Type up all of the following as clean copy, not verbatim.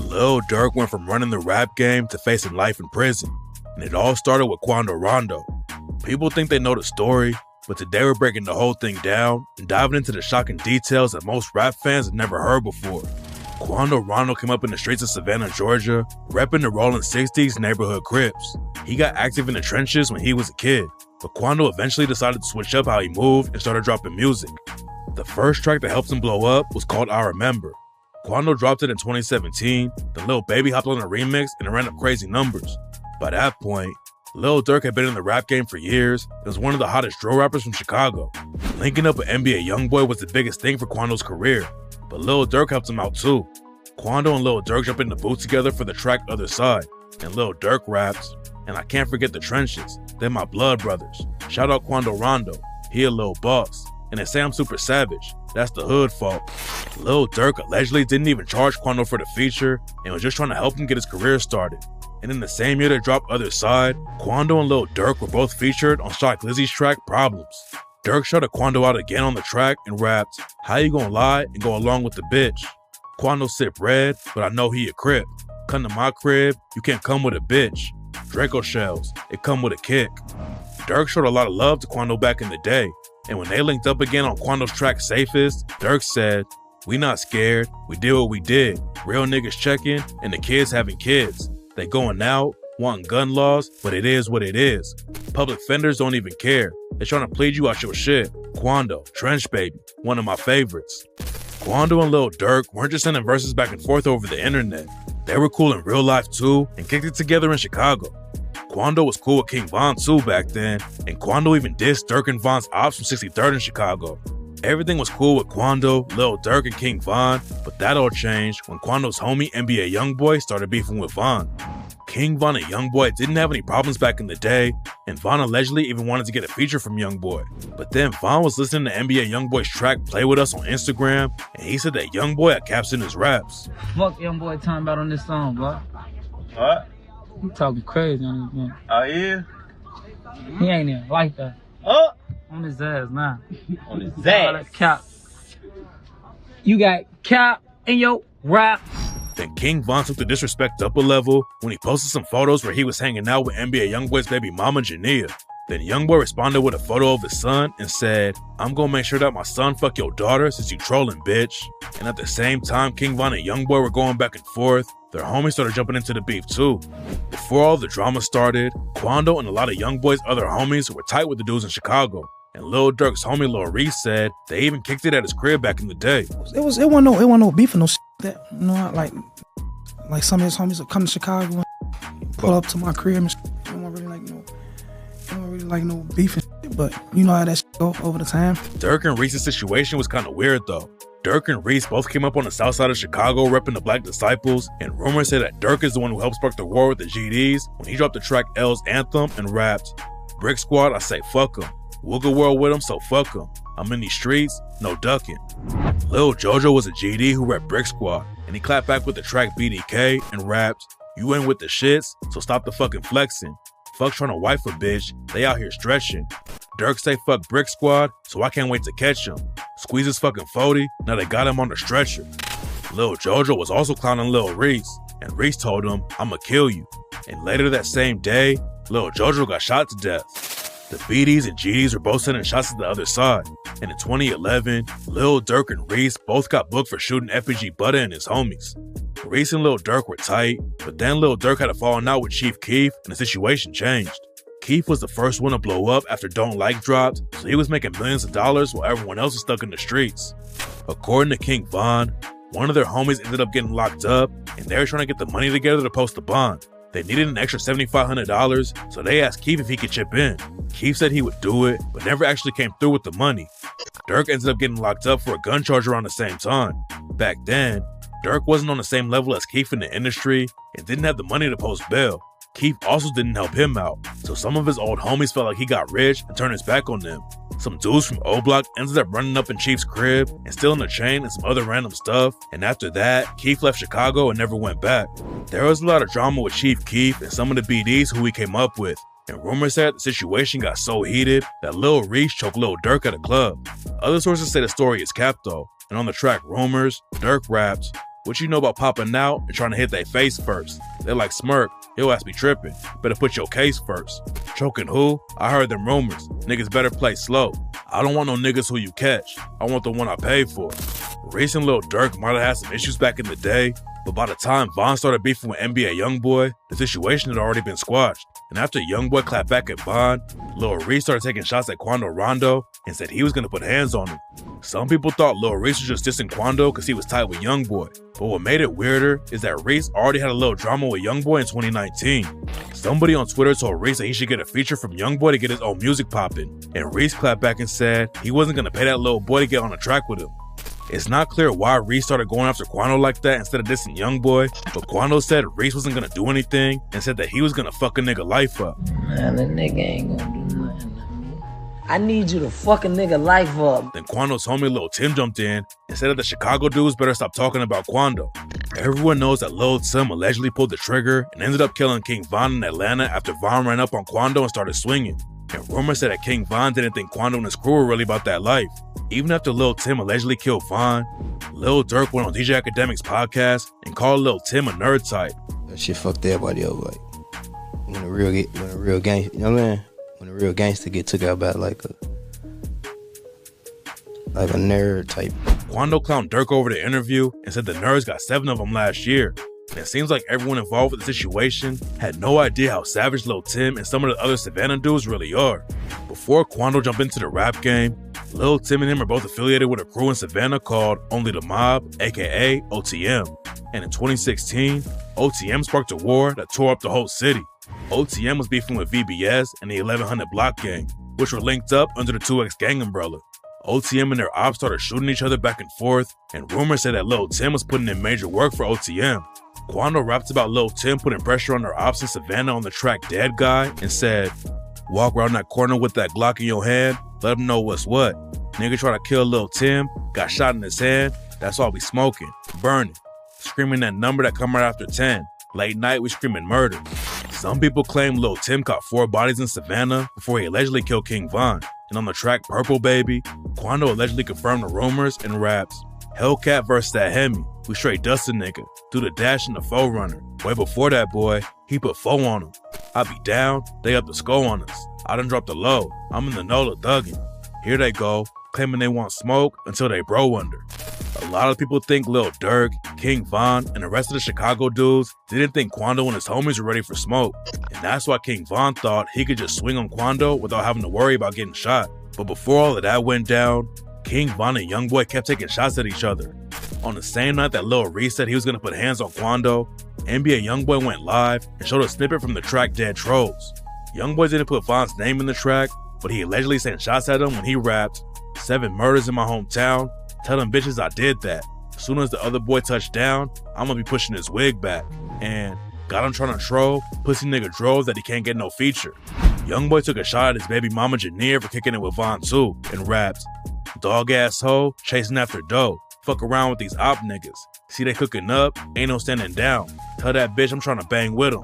Lil Durk went from running the rap game to facing life in prison, and it all started with Quando Rondo. People think they know the story, but today we're breaking the whole thing down and diving into the shocking details that most rap fans have never heard before. Quando Rondo came up in the streets of Savannah, Georgia, repping the Rolling 60s neighborhood Crips. He got active in the trenches when he was a kid, but Quando eventually decided to switch up how he moved and started dropping music. The first track that helped him blow up was called I Remember. Quando dropped it in 2017, then Lil Baby hopped on a remix and it ran up crazy numbers. By that point, Lil Durk had been in the rap game for years and was one of the hottest drill rappers from Chicago. Linking up with NBA YoungBoy was the biggest thing for Quando's career, but Lil Durk helped him out too. Quando and Lil Durk jumped in the booth together for the track Other Side, and Lil Durk raps, and I can't forget the trenches, they're my blood brothers. Shout out Quando Rondo, he a little boss. And they say I'm super savage, that's the hood fault. Lil Durk allegedly didn't even charge Quando for the feature and was just trying to help him get his career started. And in the same year they dropped Other Side, Quando and Lil Durk were both featured on Shock Lizzie's track Problems. Durk shouted Quando out again on the track and rapped, "How you gonna lie and go along with the bitch? Quando sip red, but I know he a Crip. Come to my crib, you can't come with a bitch. Draco shells, it come with a kick." Durk showed a lot of love to Quando back in the day, and when they linked up again on Quando's track Safest, Durk said, "We not scared, we did what we did. Real niggas checking, and the kids having kids. They going out, wanting gun laws, but it is what it is. Public fenders don't even care. They trying to plead you out your shit. Quando, Trench Baby, one of my favorites." Quando and Lil Durk weren't just sending verses back and forth over the internet. They were cool in real life too and kicked it together in Chicago. Quando was cool with King Von too back then, and Quando even dissed Durk and Von's ops from 63rd in Chicago. Everything was cool with Quando, Lil Durk, and King Von, but that all changed when Quando's homie NBA YoungBoy started beefing with Von. King Von and YoungBoy didn't have any problems back in the day, and Von allegedly even wanted to get a feature from YoungBoy. But then Von was listening to NBA YoungBoy's track Play With Us on Instagram, and he said that YoungBoy had caps in his raps. Fuck YoungBoy talking about on this song, bro. What? He talking crazy on this man. Oh, yeah? He ain't even like that. Oh! On his ass now. On his All that ass. cap. You got cap in your rap. Then King Von took the disrespect up a level when he posted some photos where he was hanging out with NBA YoungBoy's baby mama, Jania. Then YoungBoy responded with a photo of his son and said, "I'm gonna make sure that my son fuck your daughter since you trolling, bitch." And at the same time King Von and YoungBoy were going back and forth, their homies started jumping into the beef too. Before all the drama started, Quando and a lot of YoungBoy's other homies were tight with the dudes in Chicago. And Lil Durk's homie Lil Reese said they even kicked it at his crib back in the day. It wasn't no beef or no shit that, you know, like some of his homies would come to Chicago and pull up to my crib and shit. They don't really like no beef and shit, but you know how that shit go over the time. Durk and Reese's situation was kind of weird though. Durk and Reese both came up on the south side of Chicago repping the Black Disciples, and rumors say that Durk is the one who helped spark the war with the GDs when he dropped the track L's Anthem and rapped, "Brick Squad, I say fuck 'em. We'll go world with 'em, so fuck 'em. I'm in these streets, no ducking." Lil Jojo was a GD who rapped Brick Squad, and he clapped back with the track BDK and rapped, "You ain't with the shits, so stop the fucking flexing. Fuck trying to wife a bitch, they out here stretching. Durk say fuck Brick Squad, so I can't wait to catch him. Squeeze his fucking 40, now they got him on the stretcher." Lil Jojo was also clowning Lil Reese, and Reese told him, "I'ma kill you." And later that same day, Lil Jojo got shot to death. The BDs and GDs were both sending shots to the other side, and in 2011, Lil Durk and Reese both got booked for shooting FPG Butter and his homies. Reese and Lil Durk were tight, but then Lil Durk had a falling out with Chief Keef and the situation changed. Keef was the first one to blow up after Don't Like dropped, so he was making millions of dollars while everyone else was stuck in the streets. According to King Von, one of their homies ended up getting locked up, and they were trying to get the money together to post the bond. They needed an extra $7,500, so they asked Keef if he could chip in. Keef said he would do it, but never actually came through with the money. Durk ended up getting locked up for a gun charge around the same time. Back then, Durk wasn't on the same level as Keef in the industry and didn't have the money to post bail. Keef also didn't help him out, so some of his old homies felt like he got rich and turned his back on them. Some dudes from O-Block ended up running up in Chief's crib and stealing a chain and some other random stuff, and after that, Keef left Chicago and never went back. There was a lot of drama with Chief Keef and some of the BDs who he came up with, and rumors said the situation got so heated that Lil Reese choked Lil Durk at a club. Other sources say the story is capped though, and on the track Rumors, Durk raps, What you know about popping out and trying to hit their face first? They're like, Smirk, your ass be tripping. Better put your case first. Choking who? I heard them rumors. Niggas better play slow. I don't want no niggas who you catch. I want the one I paid for. Recent Lil Durk might have had some issues back in the day, but by the time Von started beefing with NBA Youngboy, the situation had already been squashed. And after Youngboy clapped back at Von, Lil Reese started taking shots at Quando Rondo and said he was gonna put hands on him. Some people thought Lil Reese was just dissing Quando because he was tight with Youngboy. But what made it weirder is that Reese already had a little drama with Youngboy in 2019. Somebody on Twitter told Reese that he should get a feature from Youngboy to get his own music popping. And Reese clapped back and said he wasn't gonna pay that little boy to get on a track with him. It's not clear why Reese started going after Quando like that instead of dissing Youngboy, but Quando said Reese wasn't gonna do anything and said that he was gonna fuck a nigga life up. Man, that nigga ain't gonna do nothing to me. I need you to fuck a nigga life up. Then Quando's homie Lil Tim jumped in and said that the Chicago dudes better stop talking about Quando. Everyone knows that Lil Tim allegedly pulled the trigger and ended up killing King Von in Atlanta after Von ran up on Quando and started swinging. And rumors said that King Von didn't think Quando and his crew were really about that life. Even after Lil Tim allegedly killed Von, Lil Durk went on DJ Academic's podcast and called Lil Tim a nerd type. That shit fucked everybody up. Like when a real gangster, you know what I mean? When a real gangster get took out by like a nerd type. Quando clowned Durk over the interview and said the nerds got 7 of them last year. And it seems like everyone involved with the situation had no idea how savage Lil Tim and some of the other Savannah dudes really are. Before Quando jumped into the rap game, Lil Tim and him are both affiliated with a crew in Savannah called Only the Mob, aka OTM. And in 2016, OTM sparked a war that tore up the whole city. OTM was beefing with VBS and the 1100 Block Gang, which were linked up under the 2X gang umbrella. OTM and their ops started shooting each other back and forth, and rumors said that Lil Tim was putting in major work for OTM. Quando rapped about Lil Tim putting pressure on their ops in Savannah on the track Dead Guy and said, walk around that corner with that Glock in your hand, let them know what's what. Nigga try to kill Lil Tim, got shot in his hand, that's all we smoking, burning, screaming that number that come right after 10. Late night we screaming murder. Some people claim Lil Tim caught 4 bodies in Savannah before he allegedly killed King Von. And on the track Purple Baby, Quando allegedly confirmed the rumors and raps, Hellcat versus that Hemi, we straight dusted nigga, do the dash in the 4Runner. Way before that boy, he put 4 on him. I be down, they up the skull on us. I done dropped the low, I'm in the NOLA thuggin'. Here they go, claiming they want smoke until they bro under. A lot of people think Lil Durk, King Von, and the rest of the Chicago dudes didn't think Quando and his homies were ready for smoke. And that's why King Von thought he could just swing on Quando without having to worry about getting shot. But before all of that went down, King Von and Youngboy kept taking shots at each other. On the same night that Lil Reese said he was gonna put hands on Quando, NBA Youngboy went live and showed a snippet from the track Dead Trolls. Youngboy didn't put Von's name in the track, but he allegedly sent shots at him when he rapped, 7 murders in my hometown, tell them bitches I did that. As soon as the other boy touched down, I'm gonna be pushing his wig back. And got him trying to troll, pussy nigga drove that he can't get no feature. Youngboy took a shot at his baby mama Janier for kicking it with Von too, and rapped, dog ass hoe, chasing after dough. Fuck around with these op niggas. See they cooking up, ain't no standing down. Tell that bitch I'm trying to bang with him.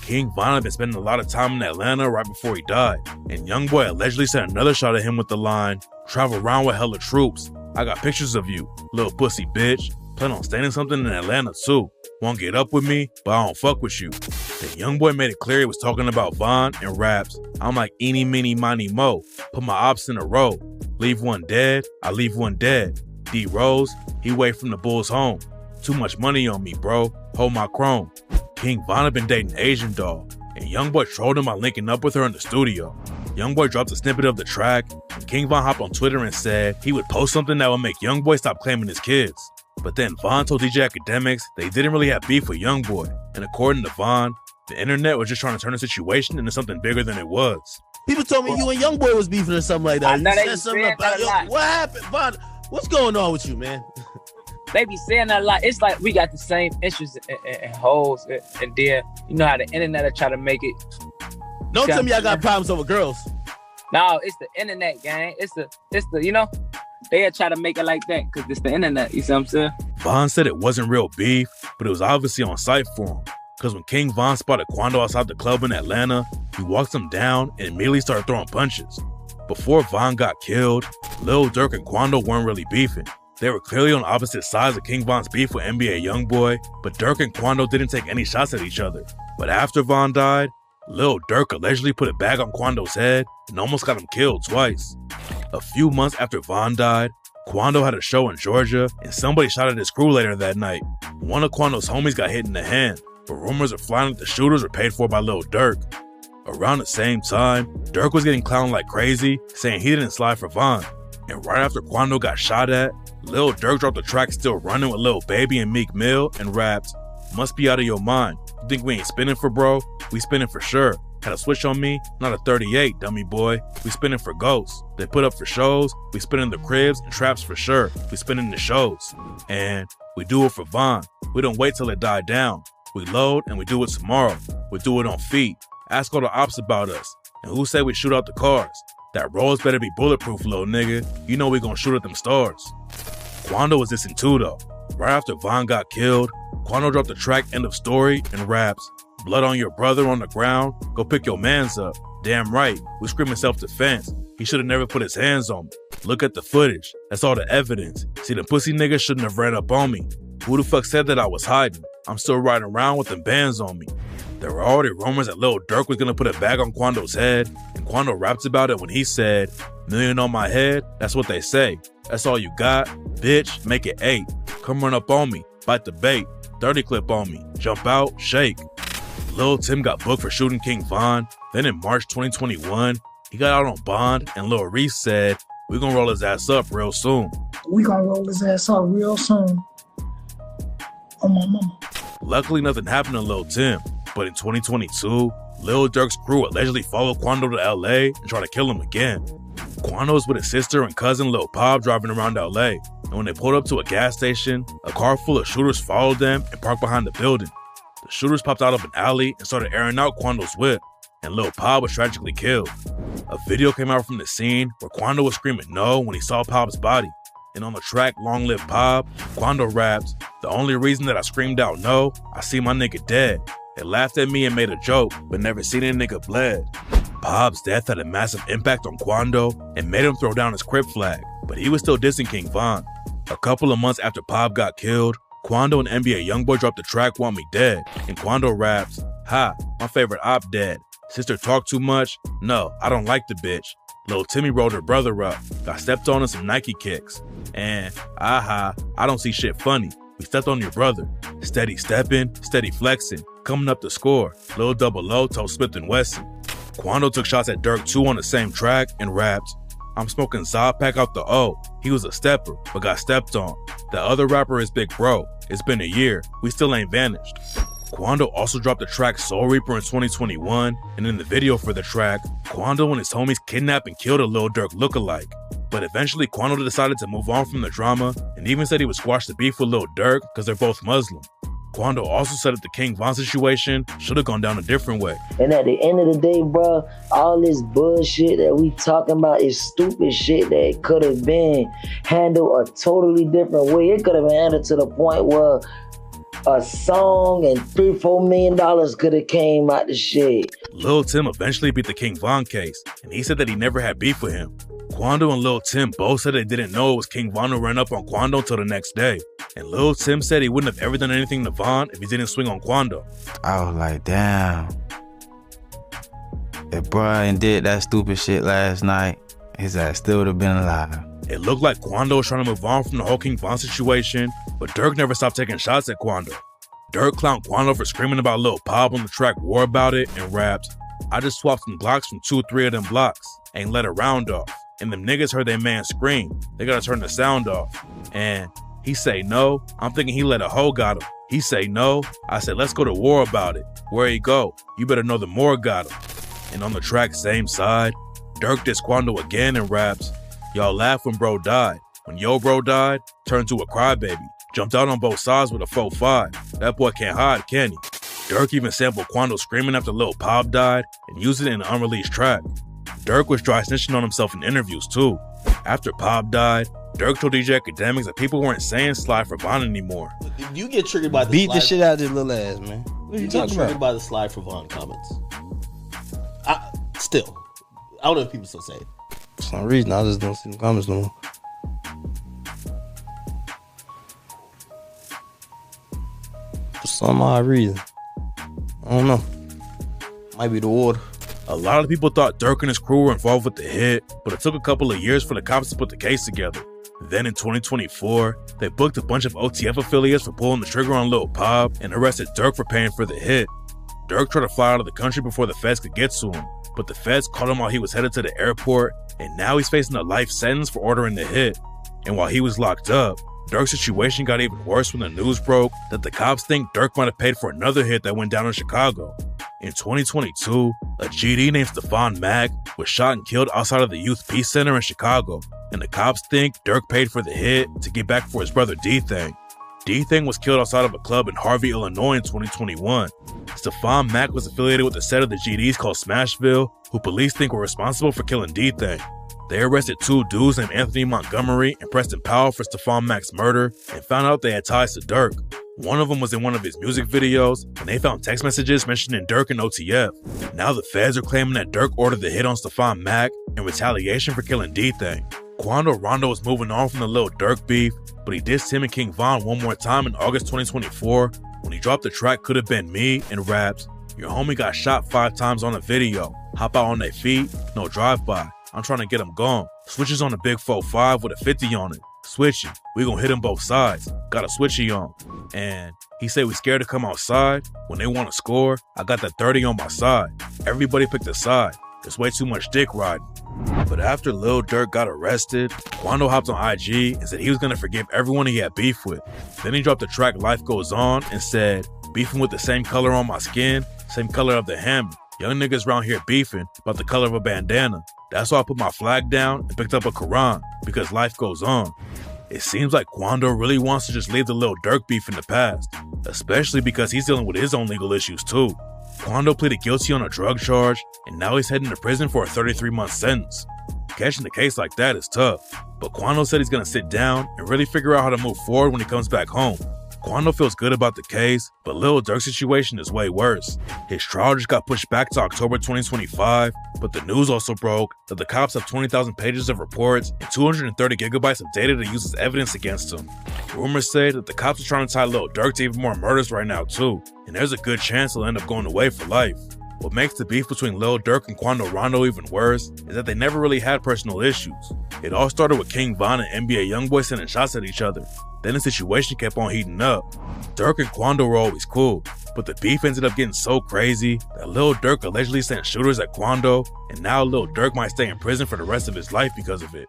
King Von had been spending a lot of time in Atlanta right before he died, and Youngboy allegedly sent another shot at him with the line, travel around with hella troops. I got pictures of you, little pussy bitch. Plan on staying something in Atlanta too. Won't get up with me, but I don't fuck with you. Then Youngboy made it clear he was talking about Von and raps, I'm like eeny meeny miny mo. Put my ops in a row. Leave one dead, I leave one dead. D Rose, he way from the Bulls home. Too much money on me, bro. Hold my chrome. King Von had been dating Asian doll, and Youngboy trolled him by linking up with her in the studio. Youngboy dropped a snippet of the track, and King Von hopped on Twitter and said he would post something that would make Youngboy stop claiming his kids. But then Von told DJ Academics they didn't really have beef with Youngboy, and according to Von, the internet was just trying to turn the situation into something bigger than it was. People told me you and Youngboy was beefing or something like that. I know they said something said about that a lot. what happened, Von? What's going on with you, man? They be saying that a lot. It's like we got the same issues and holes, and then you know how the internet will try to make it. Don't tell me I got problems over girls. No, it's the internet, gang. It's the you know, they'll try to make it like that because it's the internet. You see what I'm saying? Von said it wasn't real beef, but it was obviously on sight for him. Because when King Von spotted Quando outside the club in Atlanta, he walked him down and immediately started throwing punches. Before Von got killed, Lil Durk and Quando weren't really beefing. They were clearly on opposite sides of King Von's beef with NBA Youngboy, but Durk and Quando didn't take any shots at each other. But after Von died, Lil Durk allegedly put a bag on Quando's head and almost got him killed twice. A few months after Von died, Quando had a show in Georgia and somebody shot at his crew later that night. One of Quando's homies got hit in the hand, but rumors are flying that the shooters were paid for by Lil Durk. Around the same time, Durk was getting clowned like crazy, saying he didn't slide for Von. And right after Quando got shot at, Lil Durk dropped the track Still Running with Lil Baby and Meek Mill and rapped, "Must be out of your mind. You think we ain't spinning for bro? We spinning for sure. Had a switch on me? Not a 38, dummy boy. We spinning for ghosts. They put up for shows. We spinning the cribs and traps for sure. We spinning the shows. And we do it for Von. We don't wait till it died down. We load and we do it tomorrow. We do it on feet. Ask all the ops about us. And who say we shoot out the cars? That rolls better be bulletproof, little nigga. You know we gon' shoot at them stars." Quando was dissing too though. Right after Von got killed, Quando dropped the track End of Story and raps, "Blood on your brother on the ground, go pick your mans up. Damn right, we screaming self-defense. He should've never put his hands on me. Look at the footage, that's all the evidence. See, the pussy nigga shouldn't have ran up on me. Who the fuck said that I was hiding? I'm still riding around with them bands on me." There were already rumors that Lil Durk was gonna put a bag on Quando's head, and Quando raps about it when he said, "Million on my head, that's what they say. That's all you got? Bitch, make it 8. Come run up on me, bite the bait, 30 clip on me, jump out, shake." Lil Tim got booked for shooting King Von. Then in March 2021, he got out on bond, and Lil Reese said, "We gonna roll his ass up real soon." We gonna roll his ass up real soon. On my mama. Luckily, nothing happened to Lil Tim, but in 2022, Lil Durk's crew allegedly followed Quando to LA and tried to kill him again. Quando was with his sister and cousin Lil Pop driving around LA, and when they pulled up to a gas station, a car full of shooters followed them and parked behind the building. The shooters popped out of an alley and started airing out Quando's whip, and Lil Pop was tragically killed. A video came out from the scene where Quando was screaming no when he saw Pop's body. And on the track Long Live Pop, Quando raps, "The only reason that I screamed out no, I see my nigga dead. They laughed at me and made a joke, but never seen a nigga bled." Pop's death had a massive impact on Quando and made him throw down his Crip flag, but he was still dissing King Von. A couple of months after Pop got killed, Quando and NBA Youngboy dropped the track Want Me Dead, and Quando raps, "Ha, my favorite op dead. Sister talk too much? No, I don't like the bitch. Lil Timmy rolled her brother up, got stepped on in some Nike kicks. And, aha, I don't see shit funny. We stepped on your brother. Steady stepping, steady flexing, coming up the score. Lil Double O told Smith and Wesson." Quando took shots at Durk too on the same track and rapped, "I'm smoking Zob Pack out the O. He was a stepper, but got stepped on. The other rapper is Big Bro. It's been a year. We still ain't vanished." Quando also dropped the track Soul Reaper in 2021, and in the video for the track, Quando and his homies kidnapped and killed a Lil Durk lookalike. But eventually, Quando decided to move on from the drama and even said he would squash the beef with Lil Durk because they're both Muslim. Quando also said that the King Von situation should have gone down a different way. And at the end of the day, bro, all this bullshit that we talking about is stupid shit that could have been handled a totally different way. It could have been handled to the point where a song and $3-4 million could have came out the shit. Lil Tim eventually beat the King Von case, and he said that he never had beef with him. Quando and Lil Tim both said they didn't know it was King Von who ran up on Quando until the next day. And Lil Tim said he wouldn't have ever done anything to Von if he didn't swing on Quando. I was like, damn. If Brian did that stupid shit last night, his ass still would have been alive. It looked like Quando was trying to move on from the whole King Von situation, but Durk never stopped taking shots at Quando. Durk clowned Quando for screaming about Lil Pop on the track War About It and rapped, "I just swapped some blocks from 2-3 of them blocks. Ain't let a round off. And them niggas heard their man scream. They gotta turn the sound off." And he say no. I'm thinking he let a hoe got him. He say no. I said, let's go to war about it. Where he go? You better know the more got him. And on the track Same Side, Durk dissed Quando again and raps, "Y'all laugh when bro died. When yo bro died, turned to a crybaby. Jumped out on both sides with a 4-5. That boy can't hide, can he?" Durk even sampled Quando screaming after Lil Pop died and used it in an unreleased track. Durk was dry snitching on himself in interviews too. After Pop died, Durk told DJ Academics that people weren't saying slide for Von anymore. You get triggered by the Beat slide. the shit out of this little ass, man. What are you talking get triggered about? by the slide for Von comments. I don't know if people still say it. For some reason, I just don't see the comments no more. some odd reason. I don't know. Might be the water. A lot of people thought Durk and his crew were involved with the hit, but it took a couple of years for the cops to put the case together. Then in 2024, they booked a bunch of OTF affiliates for pulling the trigger on Lil Pop and arrested Durk for paying for the hit. Durk tried to fly out of the country before the feds could get to him, but the feds caught him while he was headed to the airport, and now he's facing a life sentence for ordering the hit. And while he was locked up, Durk's situation got even worse when the news broke that the cops think Durk might have paid for another hit that went down in Chicago. In 2022, a GD named Stephon Mack was shot and killed outside of the Youth Peace Center in Chicago, and the cops think Durk paid for the hit to get back for his brother D-Thang. D-Thang was killed outside of a club in Harvey, Illinois in 2021. Stephon Mack was affiliated with a set of the GDs called Smashville, who police think were responsible for killing D-Thang. They arrested two dudes named Anthony Montgomery and Preston Powell for Stephon Mack's murder and found out they had ties to Durk. One of them was in one of his music videos, and they found text messages mentioning Durk and OTF. Now the feds are claiming that Durk ordered the hit on Stephon Mack in retaliation for killing D-Thang. Quando Rondo was moving on from the Lil Durk beef, but he dissed him and King Von one more time in August 2024 when he dropped the track Could've Been Me and raps, "Your homie got shot 5 times on a video. Hop out on their feet, no drive-by. I'm trying to get him gone. Switches on a big 4-5 with a 50 on it. Switchy, we gon' hit him both sides. Got a switchy on." And he said we scared to come outside. When they want to score, I got that 30 on my side. Everybody picked a side. There's way too much dick riding. But after Lil Durk got arrested, Quando hopped on IG and said he was gonna forgive everyone he had beef with. Then he dropped the track Life Goes On and said, "Beefing with the same color on my skin, same color of the hammer. Young niggas round here beefing about the color of a bandana. That's why I put my flag down and picked up a Quran, because life goes on." It seems like Quando really wants to just leave the Lil Durk beef in the past, especially because he's dealing with his own legal issues too. Quando pleaded guilty on a drug charge, and now he's heading to prison for a 33-month sentence. Catching a case like that is tough, but Quando said he's gonna sit down and really figure out how to move forward when he comes back home. Quando feels good about the case, but Lil Durk's situation is way worse. His trial just got pushed back to October 2025, but the news also broke that the cops have 20,000 pages of reports and 230 gigabytes of data to use as evidence against him. Rumors say that the cops are trying to tie Lil Durk to even more murders right now too, and there's a good chance he'll end up going away for life. What makes the beef between Lil Durk and Quando Rondo even worse is that they never really had personal issues. It all started with King Von and NBA Youngboy sending shots at each other. Then the situation kept on heating up. Durk and Quando were always cool, but the beef ended up getting so crazy that Lil Durk allegedly sent shooters at Quando, and now Lil Durk might stay in prison for the rest of his life because of it.